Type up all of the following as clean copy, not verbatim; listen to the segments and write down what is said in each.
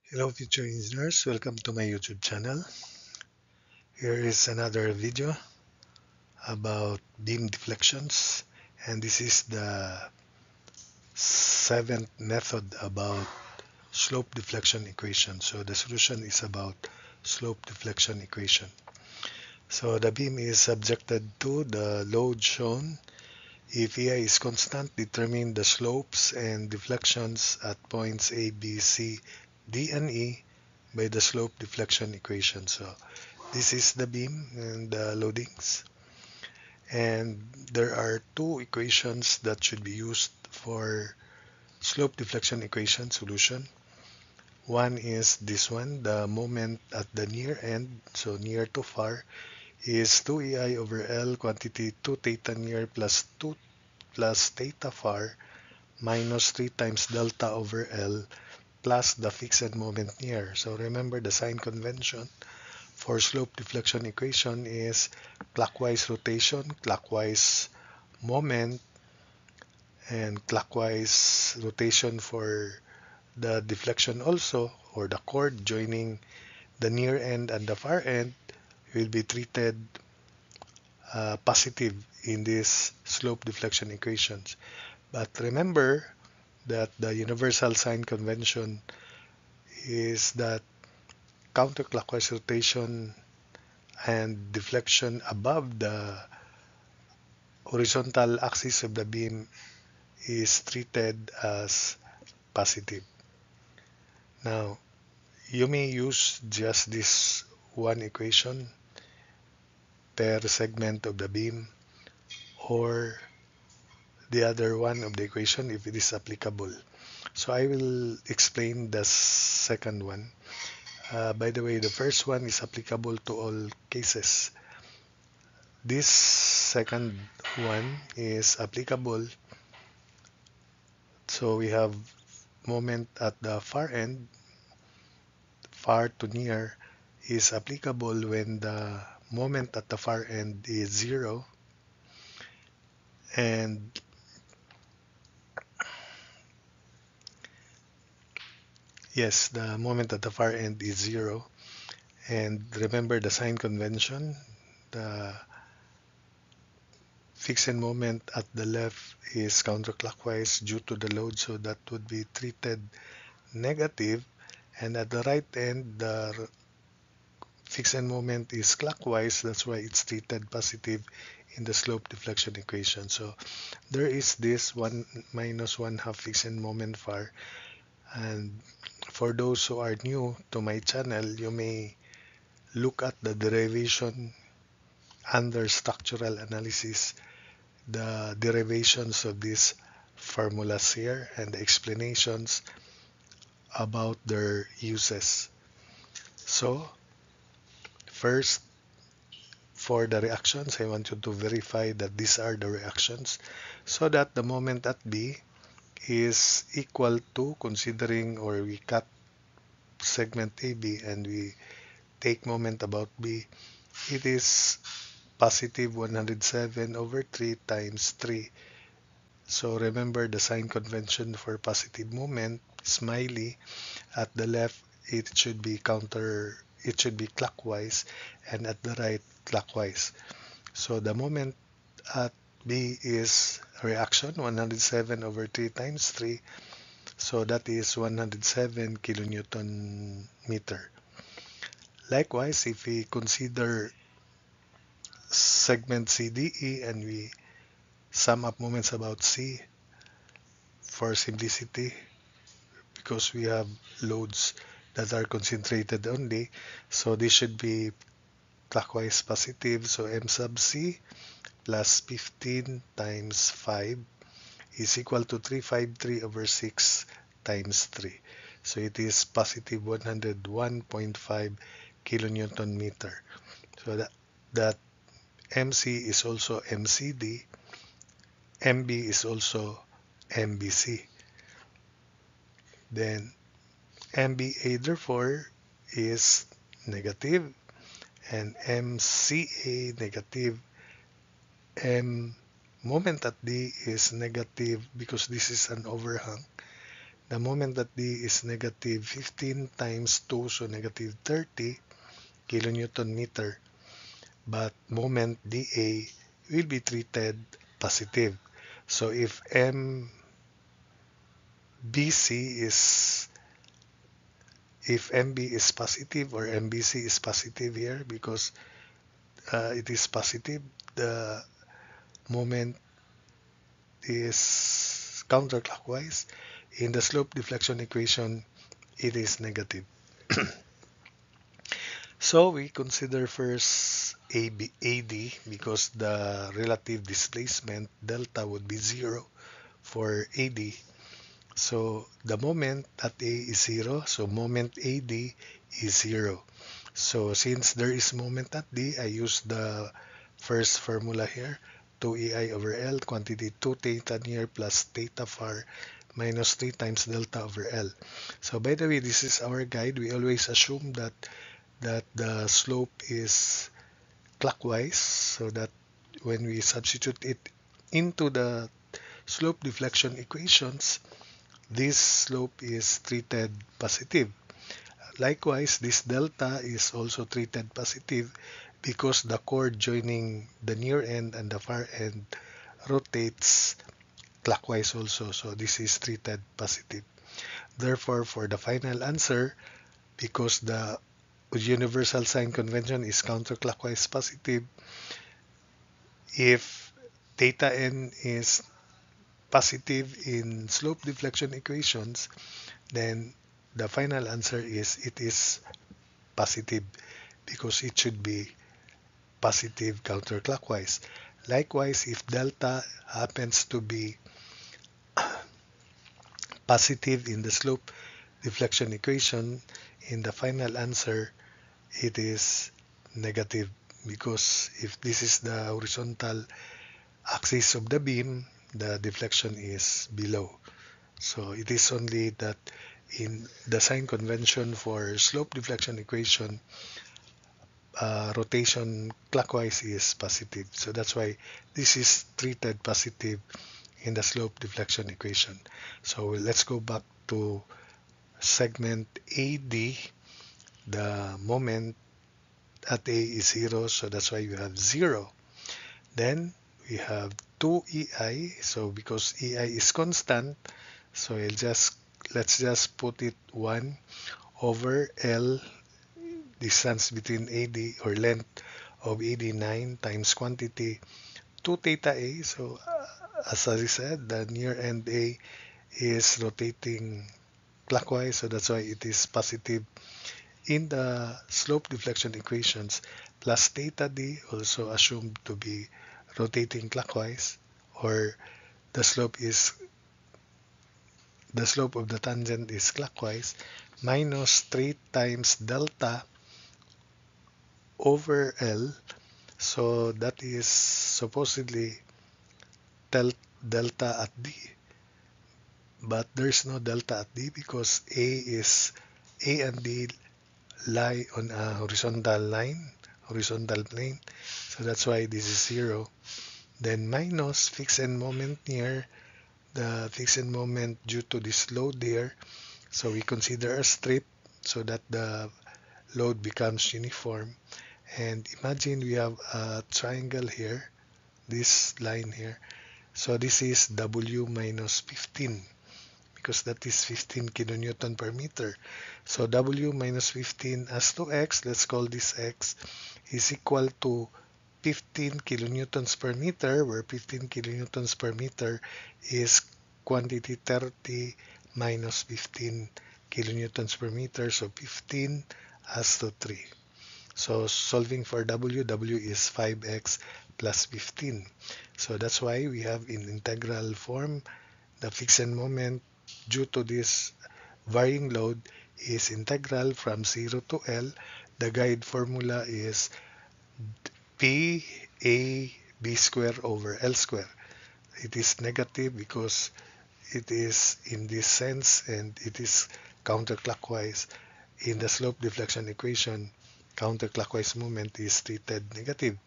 Hello future engineers, welcome to my YouTube channel. Here is another video about beam deflections, and this is the seventh method about slope deflection equation. So the solution is about slope deflection equation. So the beam is subjected to the load shown. If EI is constant, determine the slopes and deflections at points A, B, C, D, and E by the slope deflection equation. So this is the beam and the loadings. And there are two equations that should be used for slope deflection equation solution. One is this one, the moment at the near end, so near to far, is 2ei over L quantity 2 theta near plus 2 plus theta far minus 3 times delta over L plus the fixed moment near. So remember the sign convention for slope deflection equation is clockwise rotation, clockwise moment, and clockwise rotation for the deflection also, or the chord joining the near end and the far end will be treated positive in this slope deflection equations. But remember that the universal sign convention is that counterclockwise rotation and deflection above the horizontal axis of the beam is treated as positive. Now, you may use just this one equation per segment of the beam or the other one of the equation if it is applicable. So I will explain the second one. By the way, the first one is applicable to all cases. This second one is applicable. So we have moment at the far end, far to near, is applicable when the moment at the far end is 0 and yes, the moment at the far end is 0. And remember the sign convention, the fixed moment at the left is counterclockwise due to the load, so that would be treated negative. And at the right end, the fixed moment is clockwise, that's why it's treated positive in the slope deflection equation. So there is this 1 minus 1 half fixed moment far. And for those who are new to my channel, you may look at the derivation under structural analysis, the derivations of these formulas here and the explanations about their uses. So first, for the reactions, I want you to verify that these are the reactions so that the moment at B is equal to, considering, or we cut segment AB and we take moment about B, it is positive 107 over 3 times 3. So remember the sign convention for positive moment, smiley. At the left, it should be clockwise, and at the right, clockwise. So the moment at B is reaction 107 over 3 times 3. So that is 107 kilonewton meter. Likewise, if we consider segment CDE and we sum up moments about C for simplicity, because we have loads that are concentrated only, so this should be clockwise positive. So M sub C plus 15 times 5 is equal to 353 over 6 times 3. So it is positive 101.5 kilonewton meter. So that MC is also MCD, MB is also MBC. Then MBA therefore is negative and MCA negative. M moment at D is negative because this is an overhang. the moment at D is negative 15 times 2, so negative 30 kilonewton meter. But moment dA will be treated positive. So if MB is positive, or MBC is positive here, because it is positive, the moment is counterclockwise. In the slope deflection equation, it is negative. So we consider first AD, because the relative displacement delta would be 0 for AD. So the moment at A is 0, so moment AD is 0. So since there is moment at D, I use the first formula here, 2EI over L, quantity 2 theta near plus theta far minus 3 times delta over L. So by the way, this is our guide. We always assume that the slope is clockwise, so that when we substitute it into the slope deflection equations, this slope is treated positive. Likewise, this delta is also treated positive because the chord joining the near end and the far end rotates clockwise also, so this is treated positive. Therefore, for the final answer, because the universal sign convention is counterclockwise positive, if theta n is positive in slope deflection equations, then the final answer is it is positive, because it should be positive counterclockwise. Likewise, if delta happens to be positive in the slope deflection equation, in the final answer, it is negative, because if this is the horizontal axis of the beam, the deflection is below. So it is only that in the sign convention for slope deflection equation, rotation clockwise is positive. So that's why this is treated positive in the slope deflection equation. So let's go back to segment AD. The moment at A is 0, so that's why you have 0. Then we have 2EI, so because EI is constant, so let's just put it 1 over L, distance between AD, or length of AD 9, times quantity 2 theta A. So as I said, the near end A is rotating clockwise, so that's why it is positive in the slope deflection equations, plus theta D, also assumed to be rotating clockwise, or the slope of the tangent is clockwise, minus 3 times delta over L. So that is supposedly delta at D, but there's no delta at D because A and D lie on a horizontal plane. So that's why this is 0. Then minus fixed end moment near, the fixed end moment due to this load there. So we consider a strip so that the load becomes uniform. And imagine we have a triangle here, this line here. So this is W minus 15, because that is 15 kilonewton per meter. So W minus 15 as to X, let's call this X, is equal to 15 kilonewtons per meter, where 15 kilonewtons per meter is quantity 30 minus 15 kilonewtons per meter, so 15 as to 3. So solving for W is 5x plus 15. So that's why we have in integral form, the fixed moment due to this varying load is integral from 0 to L. The guide formula is P A B square over L square. It is negative because it is in this sense and it is counterclockwise. In the slope deflection equation, counterclockwise moment is treated negative.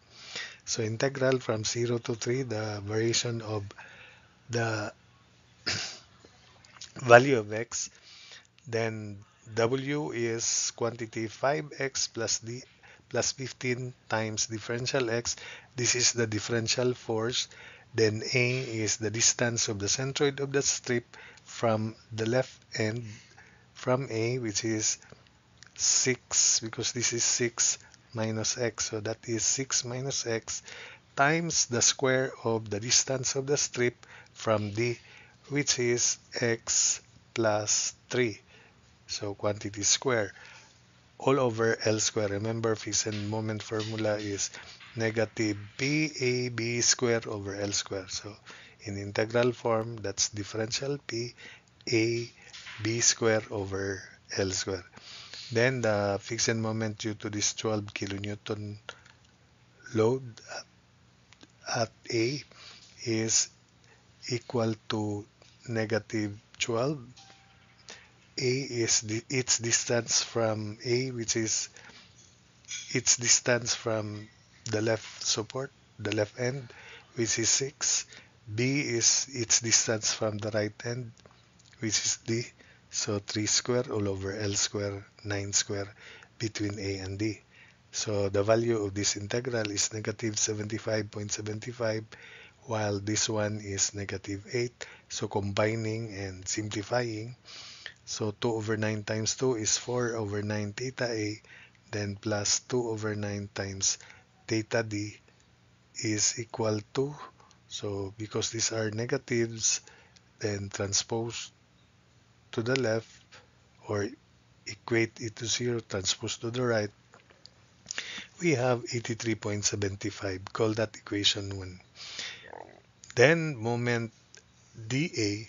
So integral from 0 to 3, the variation of the value of x. Then W is quantity 5x plus D plus 15 times differential x. This is the differential force. Then A is the distance of the centroid of the strip from the left end from A, which is 6, because this is 6 minus x. So that is 6 minus x times the square of the distance of the strip from D, which is x plus 3. So quantity square all over L square. Remember, phase and moment formula is negative PAB square over L square. So in integral form, that's differential P A B square over L square. Then the fixed moment due to this 12 kilonewton load at A is equal to negative 12. A is its distance from A, which is its distance from the left support, the left end, which is 6. B is its distance from the right end, which is D. So 3 square all over L square, 9 square between A and D. So the value of this integral is negative 75.75, while this one is negative 8. So combining and simplifying, so 2 over 9 times 2 is 4 over 9 theta A, then plus 2 over 9 times theta D is equal to, so because these are negatives, then transpose to the left or equate it to 0, transpose to the right, we have 83.75. Call that equation 1. Then moment dA,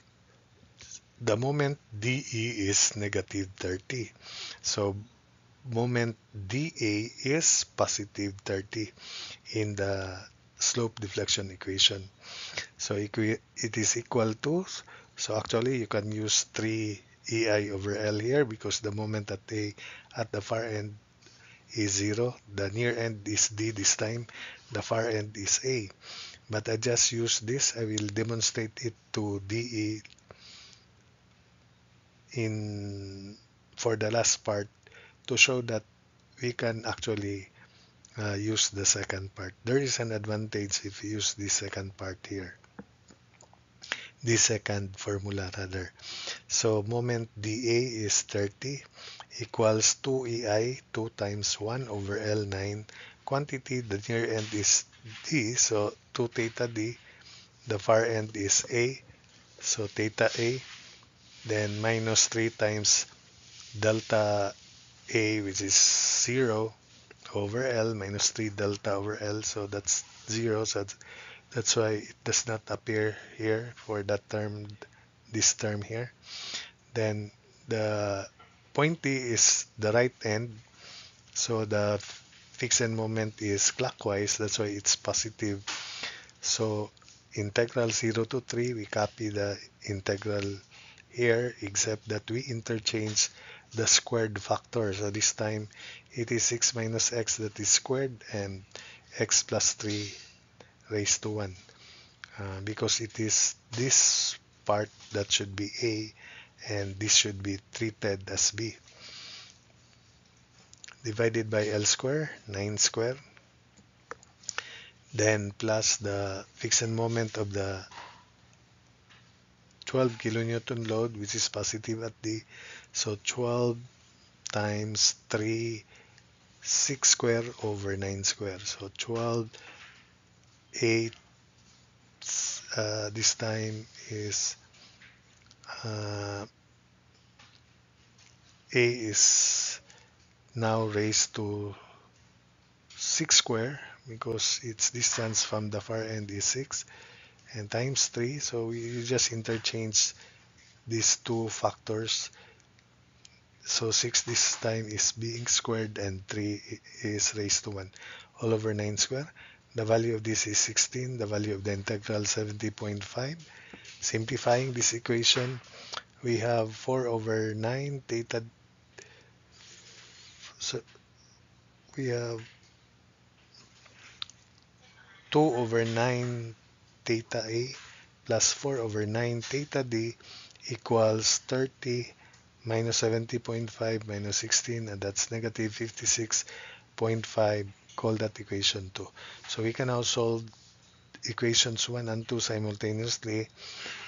the moment dE is negative 30. So moment dA is positive 30 in the slope deflection equation. So it is equal to, so actually you can use 3 EI over L here because the moment at A at the far end is 0. The near end is D this time. The far end is A. But I just use this. I will demonstrate it to DE in for the last part to show that we can actually use the second part. There is an advantage if you use the second part here. The second formula rather. So moment dA is 30 equals 2 EI, 2 times 1 over L9. Quantity, the near end is D, so 2 theta D. The far end is A, so theta A. Then minus 3 times delta A, which is 0 over L, minus 3 delta over L, so that's 0. So that's why it does not appear here for that term, this term here. Then the point D is the right end, so the fixed end moment is clockwise, that's why it's positive. So integral 0 to 3, we copy the integral here, except that we interchange the squared factor. So this time it is 6 minus x that is squared and x plus 3 raised to 1. Because it is this part that should be A and this should be treated as B. Divided by L square, 9 square. Then plus the fixed moment of the 12 kilonewton load, which is positive at D. So 12 times 3, 6 square over 9 square. So 12, 8, this time is A is now raised to 6 square because its distance from the far end is 6 and times 3. So you just interchange these two factors. So 6 this time is being squared and 3 is raised to 1 all over 9 square. The value of this is 16. The value of the integral 70.5. Simplifying this equation, we have 4 over 9 theta. So we have 2 over 9 theta A plus 4 over 9 theta D equals 30 minus 70.5 minus 16, and that's negative 56.5. Call that equation 2. So we can now solve equations 1 and 2 simultaneously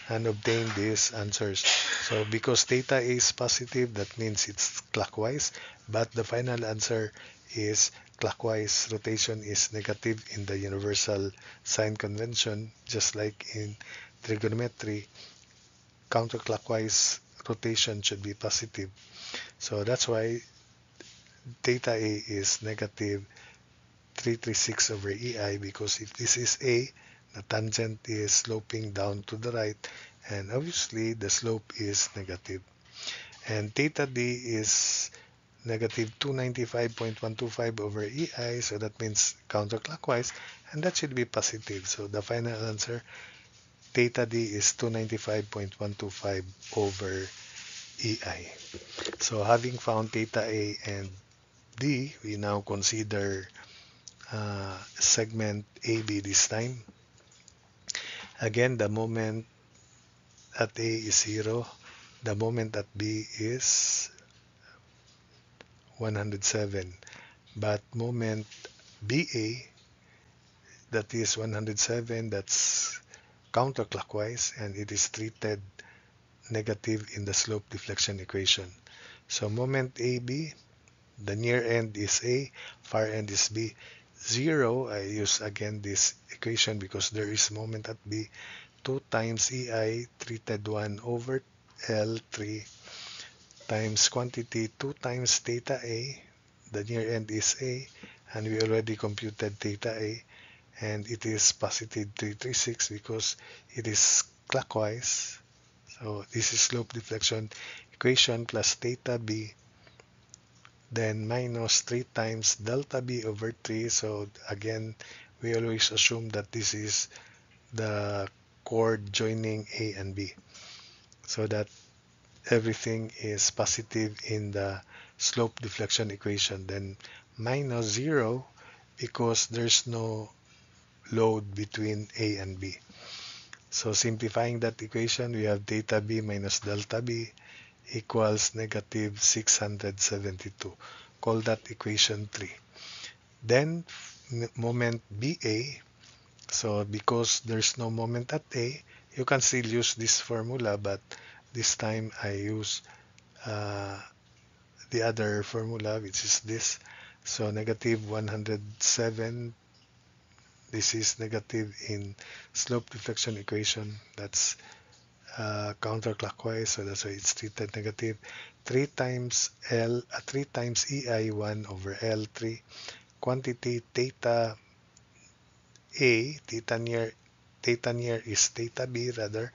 and obtain these answers. So because theta is positive, that means it's clockwise, but the final answer is clockwise. Rotation is negative in the universal sign convention, just like in trigonometry. Counterclockwise rotation should be positive. So that's why theta A is negative 336 over EI, because if this is A, the tangent is sloping down to the right, and obviously the slope is negative. And theta D is negative 295.125 over EI, so that means counterclockwise, and that should be positive. So the final answer, theta D is 295.125 over EI. So having found theta A and D, we now consider segment AB this time. Again, the moment at A is 0, the moment at B is 107, but moment BA, that is 107, that's counterclockwise, and it is treated negative in the slope deflection equation. So moment AB, the near end is A, far end is B. 0, I use again this equation because there is moment at B. 2 times EI treated 1 over L3 times quantity 2 times theta A. The near end is A, and we already computed theta A, and it is positive 336 because it is clockwise. So this is slope deflection equation plus theta B, then minus 3 times delta B over 3. So again, we always assume that this is the chord joining A and B, so that everything is positive in the slope deflection equation. Then minus 0 because there's no load between A and B. So simplifying that equation, we have theta B minus delta B equals negative 672. Call that equation 3. Then moment BA, so because there's no moment at A, you can still use this formula, but this time I use the other formula, which is this. So negative 107, this is negative in slope deflection equation, that's counterclockwise, so that's why it's treated negative. 3 times EI1 over L3, quantity theta A, theta near is theta B rather,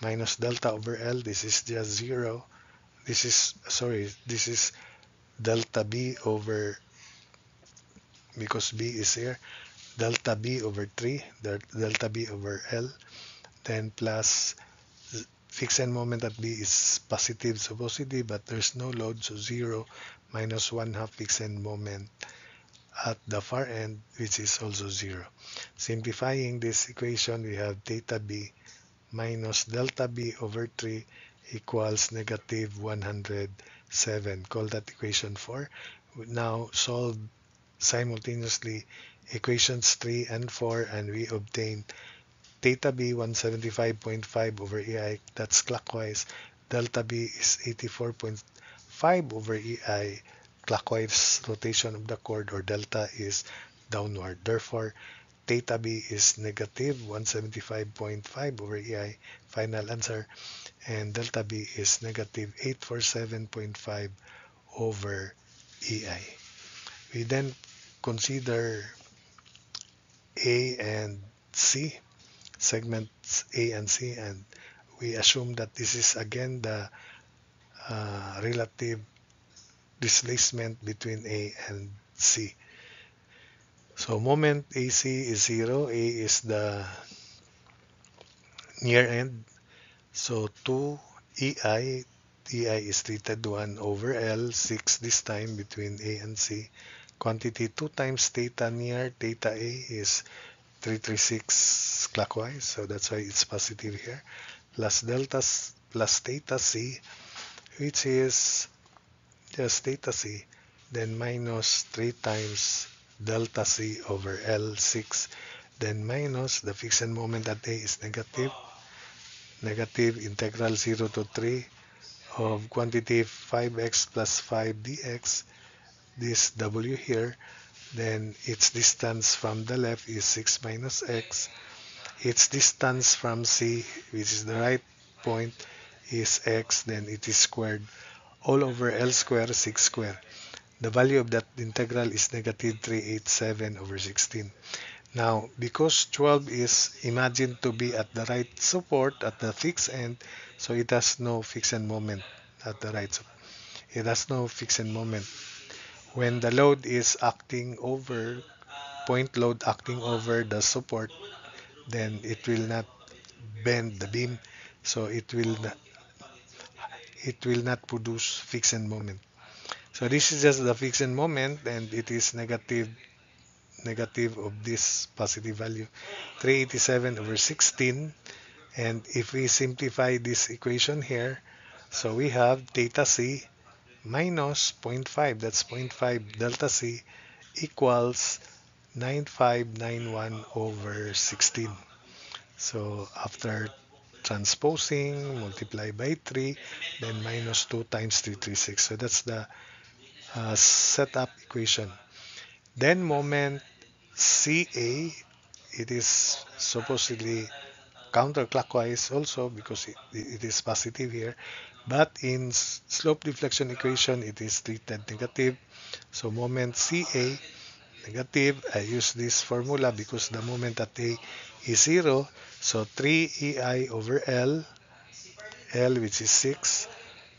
minus delta over L, this is just 0. This is delta B over, because B is here, delta B over 3, delta B over L, then plus fixed end moment at B is positive, so positive, but there's no load, so 0 minus 1/2 fixed end moment at the far end, which is also 0. Simplifying this equation, we have theta B minus delta B over 3 equals negative 107. Call that equation 4. We now solve simultaneously equations 3 and 4, and we obtain theta B 175.5 over EI, that's clockwise. Delta B is 84.5 over EI, clockwise rotation of the chord, or delta is downward. Therefore, theta B is negative 175.5 over EI, final answer, and delta B is negative 847.5 over EI. We then consider A and C, segments A and C, and we assume that this is again the relative displacement between A and C. So moment AC is 0, A is the near end, so 2 EI, EI is treated 1 over L, 6 this time between A and C. Quantity 2 times theta near, theta A is 336 clockwise, so that's why it's positive here, plus delta plus theta c, which is just theta c, then minus 3 times delta c over L6, then minus the fixed moment at A is negative integral 0 to 3 of quantity 5x plus 5 dx, this w here, then its distance from the left is 6 minus x, its distance from C, which is the right point, is x, then it is squared all over L square 6 square. The value of that integral is negative 387 over 16. Now, because 12 is imagined to be at the right support at the fixed end, so it has no fixed moment at the right support. It has no fixed moment. When the load is acting over, point load acting over the support, then it will not bend the beam, so it will not produce fixed moment. So this is just the fixed moment, and it is negative of this positive value 387 over 16. And if we simplify this equation here, so we have theta c minus zero point 0.5, that's zero point 0.5 delta c, equals 9591 over 16. So after transposing, multiply by 3, then minus 2 times 336. So that's the setup equation. Then moment CA, it is supposedly counterclockwise also because it is positive here. But in slope deflection equation, it is treated negative. So moment CA negative, I use this formula because the moment at A is 0. So 3EI over L which is 6.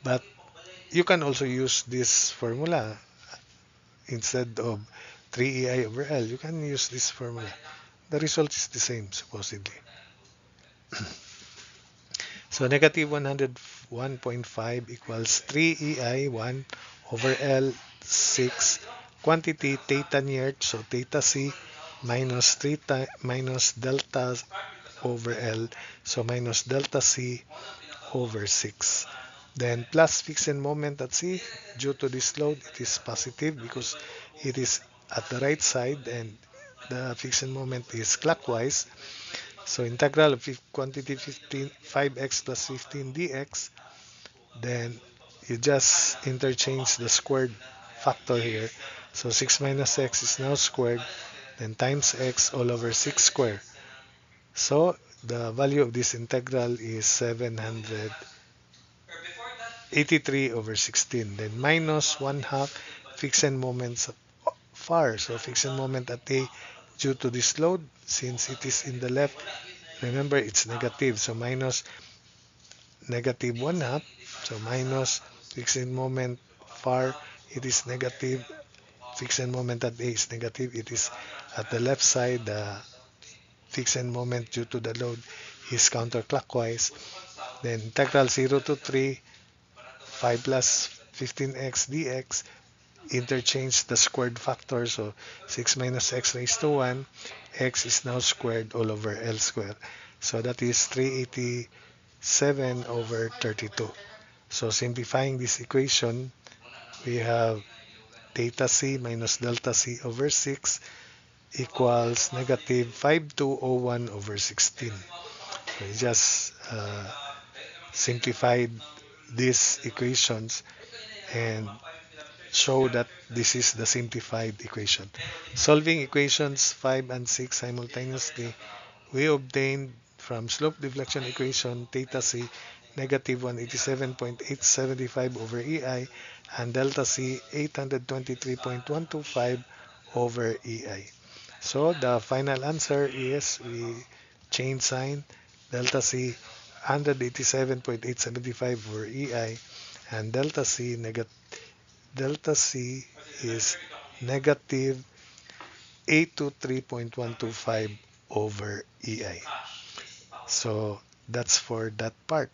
But you can also use this formula instead of 3EI over L. You can use this formula. The result is the same, supposedly. So negative 101.5 equals 3EI 1 over L 6, quantity theta near, so theta C minus 3 minus delta over L, so minus delta C over 6. Then plus fixed moment at C, due to this load, it is positive because it is at the right side and the fixed moment is clockwise. So integral of quantity 15, 5x plus 15 dx, then you just interchange the squared factor here. So 6 minus x is now squared, then times x all over 6 squared. So the value of this integral is 783 over 16. Then minus 1 half fixed moments far. So fixed moment at A due to this load, since it is in the left, remember it's negative. So minus negative 1 half. So minus fixed moment far, it is negative. Fixed moment at A is negative. It is at the left side. The fixed moment due to the load is counterclockwise. Then integral 0 to 3, 5 plus 15x dx, interchange the squared factor. So 6 minus x raised to 1, x is now squared all over L squared. So that is 387 over 32. So simplifying this equation, we have theta c minus delta c over 6 equals negative 5201 over 16. So we just simplified these equations and show that this is the simplified equation. Solving equations 5 and 6 simultaneously, we obtained from slope deflection equation theta c negative 187.875 over EI and delta c 823.125 over EI. So the final answer is we change sign, delta c 187.875 over EI, and delta c is negative 823.125 over EI. So that's for that part.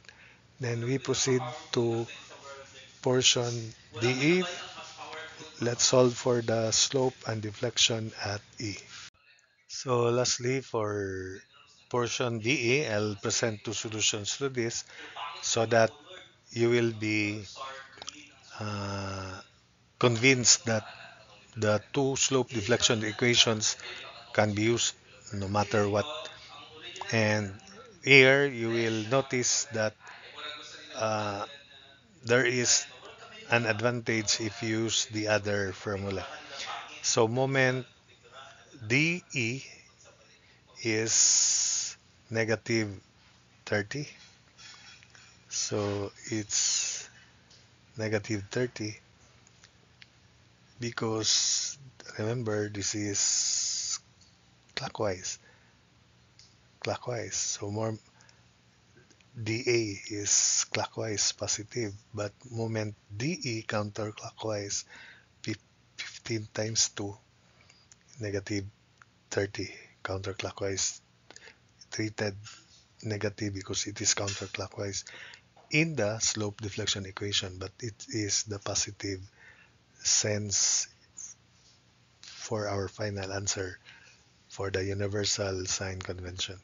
Then we proceed to portion DE. Let's solve for the slope and deflection at E. So lastly, for portion DE, I'll present two solutions to this so that you will be uh, convinced that the two slope deflection equations can be used no matter what. And here you will notice that uh, there is an advantage if you use the other formula. So moment dE is negative 30. So it's negative 30 because remember this is clockwise. So more dA is clockwise positive, but moment dE counterclockwise 15 times 2 negative 30 counterclockwise treated negative because it is counterclockwise in the slope deflection equation, but it is the positive sense for our final answer for the universal sign convention.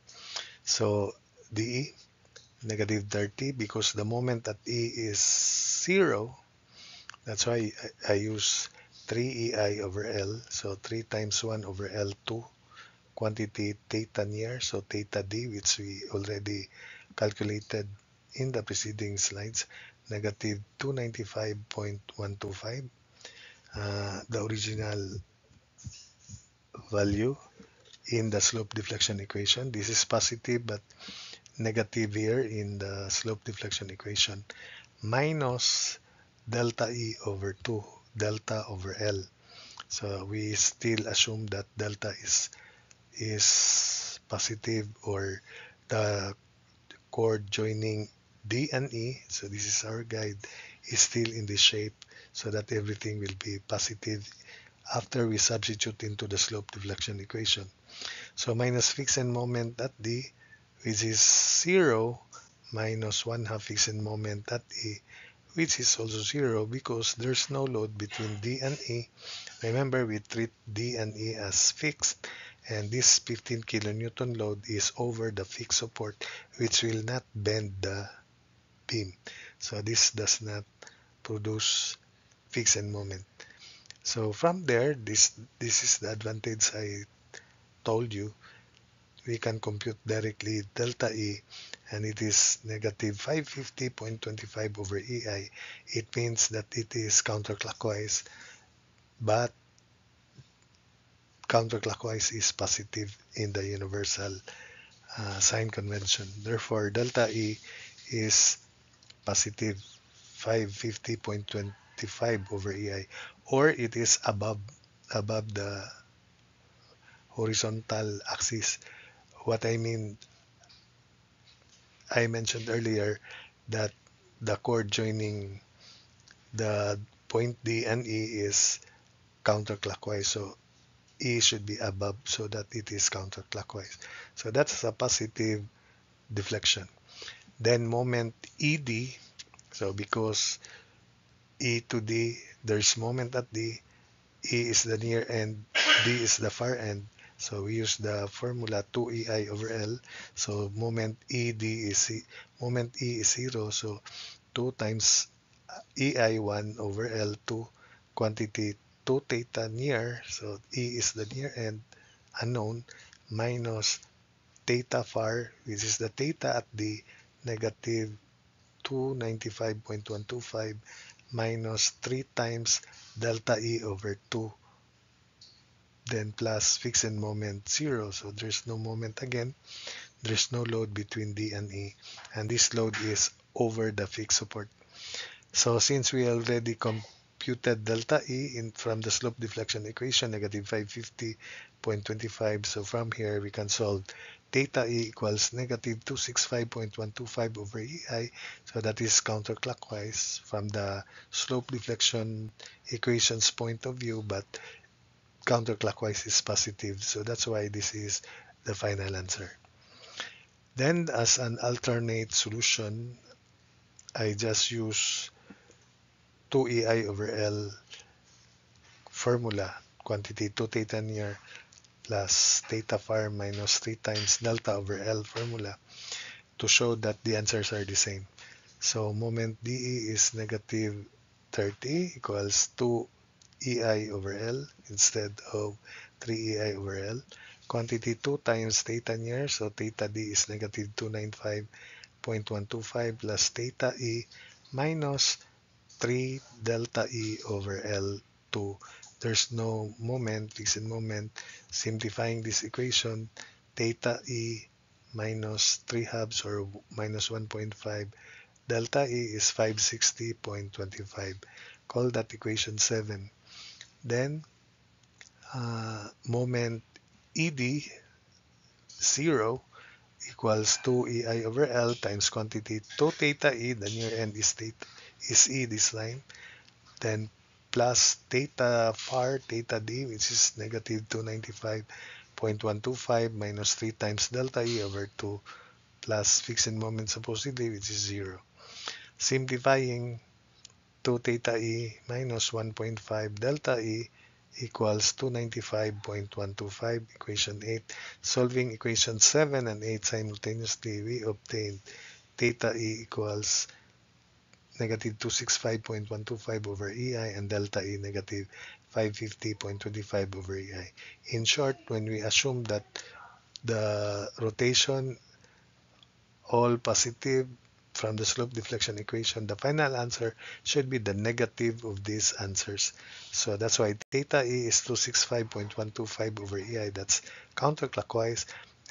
So dE negative 30 because the moment that E is 0, that's why I use 3EI over L. So 3 times 1 over L2 quantity theta near, so theta D, which we already calculated in the preceding slides, negative 295.125, the original value in the slope deflection equation. This is positive but negative here in the slope deflection equation, minus delta E over 2, delta over L. So we still assume that delta is positive, or the chord joining D and E, so this is our guide, is still in this shape so that everything will be positive after we substitute into the slope deflection equation. So minus fixed end moment at D, which is 0, minus 1/2 fixed end moment at E, which is also 0 because there's no load between D and E. Remember, we treat D and E as fixed, and this 15 kilonewton load is over the fixed support, which will not bend the beam. So this does not produce fixed end moment. So from there, this is the advantage I told you. We can compute directly delta E, and it is negative 550.25 over EI. It means that it is counterclockwise, but counterclockwise is positive in the universal sign convention. Therefore, delta E is positive 550.25 over EI, or it is above the horizontal axis. What I mean, I mentioned earlier that the chord joining the point D and E is counterclockwise, so E should be above so that it is counterclockwise. So that's a positive deflection. Then moment ED, so because E to D, there's moment at D, E is the near end, D is the far end. So we use the formula 2EI over L. So moment ED is moment E is 0, so 2 times EI 1 over L2 quantity 2 theta near, so E is the near end unknown, minus theta far, which is the theta at the negative 295.125 minus 3 times delta E over 2, then plus fixed end moment 0. So there's no moment again. There's no load between D and E. And this load is over the fixed support. So since we already computed delta E from the slope deflection equation, negative 550.25, so from here we can solve theta E equals negative 265.125 over EI. So that is counterclockwise from the slope deflection equation's point of view, but counterclockwise is positive. So that's why this is the final answer. Then as an alternate solution, I just use 2EI over L formula, quantity 2 theta near plus theta far minus 3 times delta over L formula to show that the answers are the same. So moment dE is negative 30 equals 2 EI over L instead of 3 EI over L. Quantity 2 times theta near, so theta D is negative 295.125 plus theta E minus 3 delta E over L2. There's no moment, fixed moment. Simplifying this equation, theta E minus 3 halves or minus 1.5. Delta E is 560.25. Call that equation 7. Then, moment ED 0 equals 2 EI over L times quantity 2 theta E, the near end is E, this line. Then plus theta far, theta D, which is negative 295.125 minus 3 times delta E over 2 plus fixed moment supposedly, which is 0. Simplifying 2 theta E minus 1.5 delta E equals 295.125, equation 8. Solving equation 7 and 8 simultaneously, we obtained theta E equals negative 265.125 over EI and delta E negative 550.25 over EI. In short, when we assume that the rotation all positive from the slope deflection equation, the final answer should be the negative of these answers. So that's why theta E is 265.125 over EI, that's counterclockwise,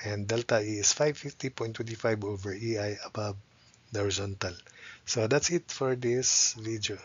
and delta E is 550.25 over EI above the horizontal. So that's it for this video.